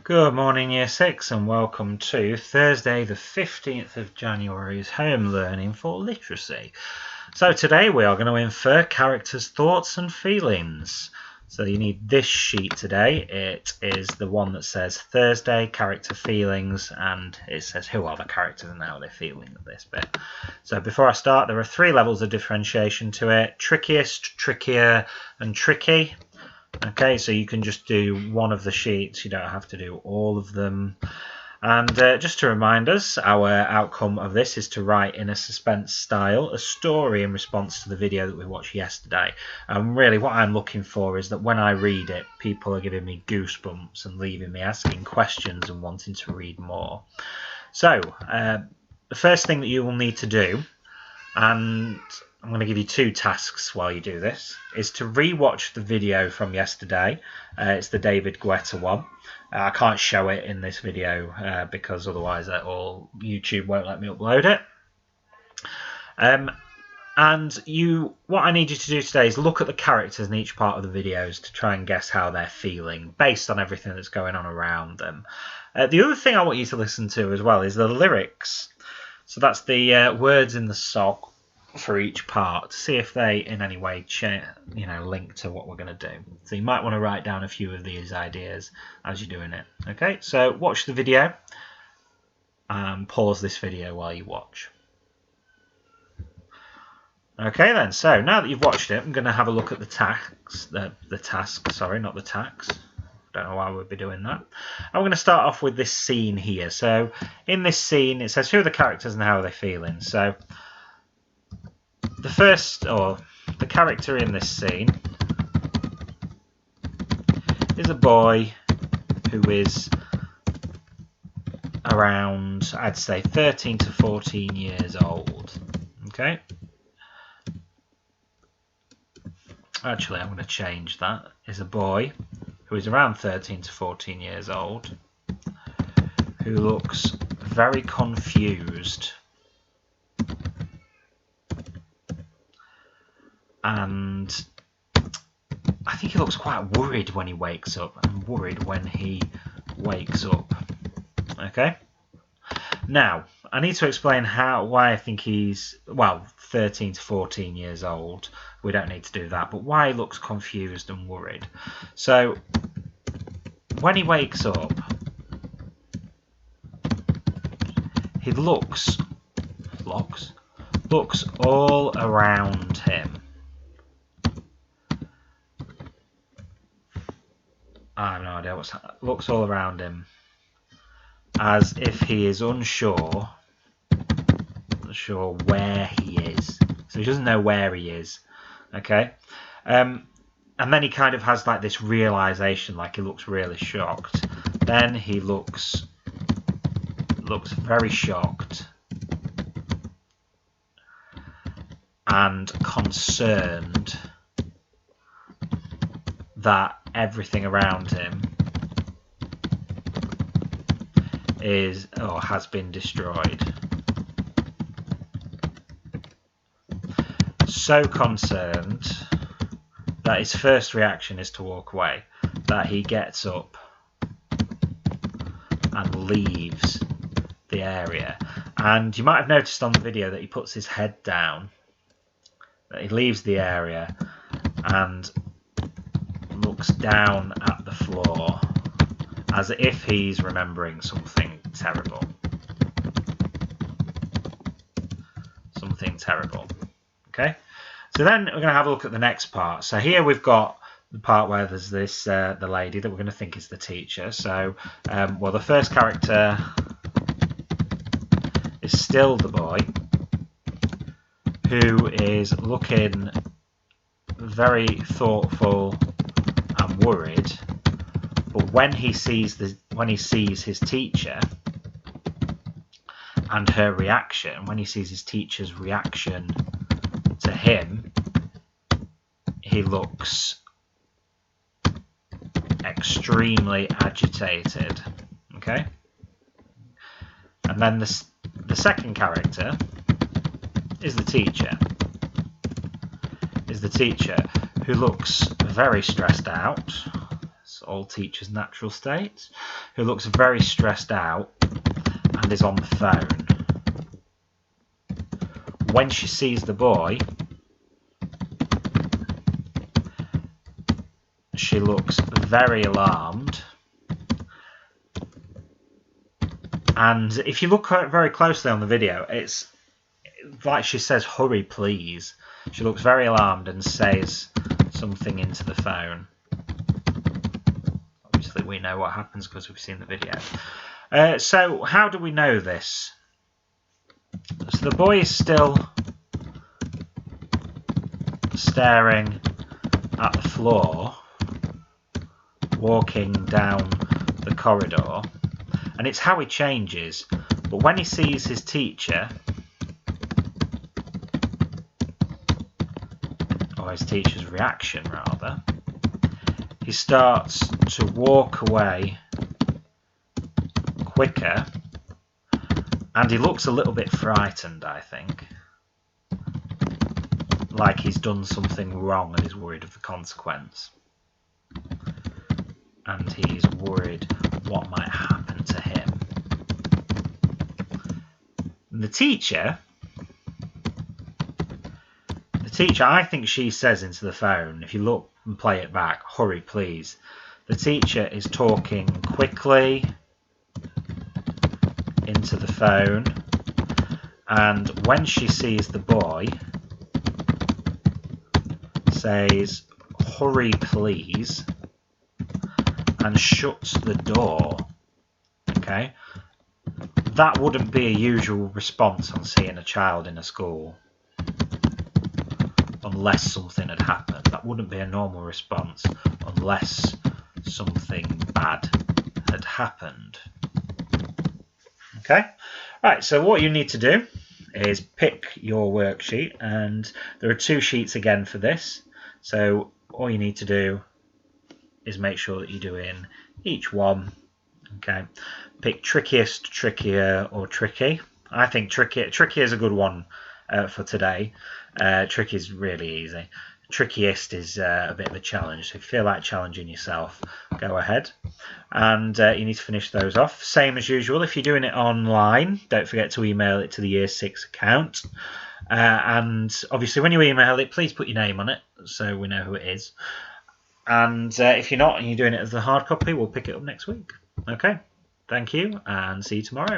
Good morning, Year 6, and welcome to Thursday, the 15th of January's Home Learning for Literacy. So today we are going to infer characters' thoughts and feelings. So you need this sheet today. It is the one that says Thursday, character feelings, and it says who are the characters and how they're feeling at this bit. So before I start, there are 3 levels of differentiation to it: trickiest, trickier, and tricky. Okay, so you can just do one of the sheets, you don't have to do all of them. And just to remind us, our outcome of this is to write in a suspense style a story in response to the video that we watched yesterday. And really what I'm looking for is that when I read it, people are giving me goosebumps and leaving me asking questions and wanting to read more. So the first thing that you will need to do, and I'm going to give you 2 tasks while you do this, is to re-watch the video from yesterday. It's the David Guetta one. I can't show it in this video because otherwise YouTube won't let me upload it. What I need you to do today is look at the characters in each part of the videos to try and guess how they're feeling based on everything that's going on around them. The other thing I want you to listen to as well is the lyrics. So that's the words in the song for each part, to see if they in any way link to what we're going to do. So you might want to write down a few of these ideas as you're doing it. Okay, so watch the video and pause this video while you watch. Okay then, so now that you've watched it, I'm going to have a look at the task. Don't know why we'd be doing that. I'm going to start off with this scene here. So in this scene it says who are the characters and how are they feeling. So the character in this scene is a boy who is around, I'd say, 13 to 14 years old. Okay. Actually, I'm going to change that. Is a boy who is around 13 to 14 years old who looks very confused and I think he looks quite worried when he wakes up and worried when he wakes up. Okay? Now, I need to explain why I think he's, 13 to 14 years old. We don't need to do that, but why he looks confused and worried. So, when he wakes up, he looks all around him. I have no idea looks all around him as if he is unsure where he is. So he doesn't know where he is. Okay, and then he kind of has like this realization, like he looks really shocked. Then he looks very shocked and concerned that everything around him is or has been destroyed. So concerned that his first reaction is to walk away, that he gets up and leaves the area. And you might have noticed on the video that he puts his head down, that he leaves the area and looks down at the floor as if he's remembering something terrible. Okay, so then we're going to have a look at the next part. So here we've got the part where there's this the lady that we're going to think is the teacher. So the first character is still the boy who is looking very thoughtful and worried, but when he sees his teacher and her reaction, when he sees his teacher's reaction to him, he looks extremely agitated. Okay, and then the second character is the teacher. Who looks very stressed out. That's all teacher's natural state. Who looks very stressed out and is on the phone. When she sees the boy, she looks very alarmed. And if you look very closely on the video, it's like she says, "Hurry, please." She looks very alarmed and says something into the phone. Obviously, we know what happens because we've seen the video. So, how do we know this? So the boy is still staring at the floor, walking down the corridor, and it's how he changes. But when he sees his teacher, or his teacher's reaction rather, he starts to walk away quicker, and he looks a little bit frightened, I think. Like he's done something wrong and is worried of the consequence. And he's worried what might happen to him. And the teacher, I think she says into the phone, if you look and play it back, "Hurry, please." The teacher is talking quickly into the phone, and when she sees the boy, says, "Hurry, please," and shuts the door. Okay? That wouldn't be a usual response on seeing a child in a school. Unless something had happened. That wouldn't be a normal response unless something bad had happened. Okay? Right, so what you need to do is pick your worksheet, and there are 2 sheets again for this. So all you need to do is make sure that you're doing each one. Okay? Pick trickiest, trickier, or tricky. I think tricky is a good one for today. Tricky is really easy. Trickiest is a bit of a challenge. So if you feel like challenging yourself, go ahead. And you need to finish those off. Same as usual, if you're doing it online, don't forget to email it to the Year 6 account. And obviously when you email it, please put your name on it so we know who it is. And if you're not and you're doing it as a hard copy, we'll pick it up next week. Okay, thank you and see you tomorrow.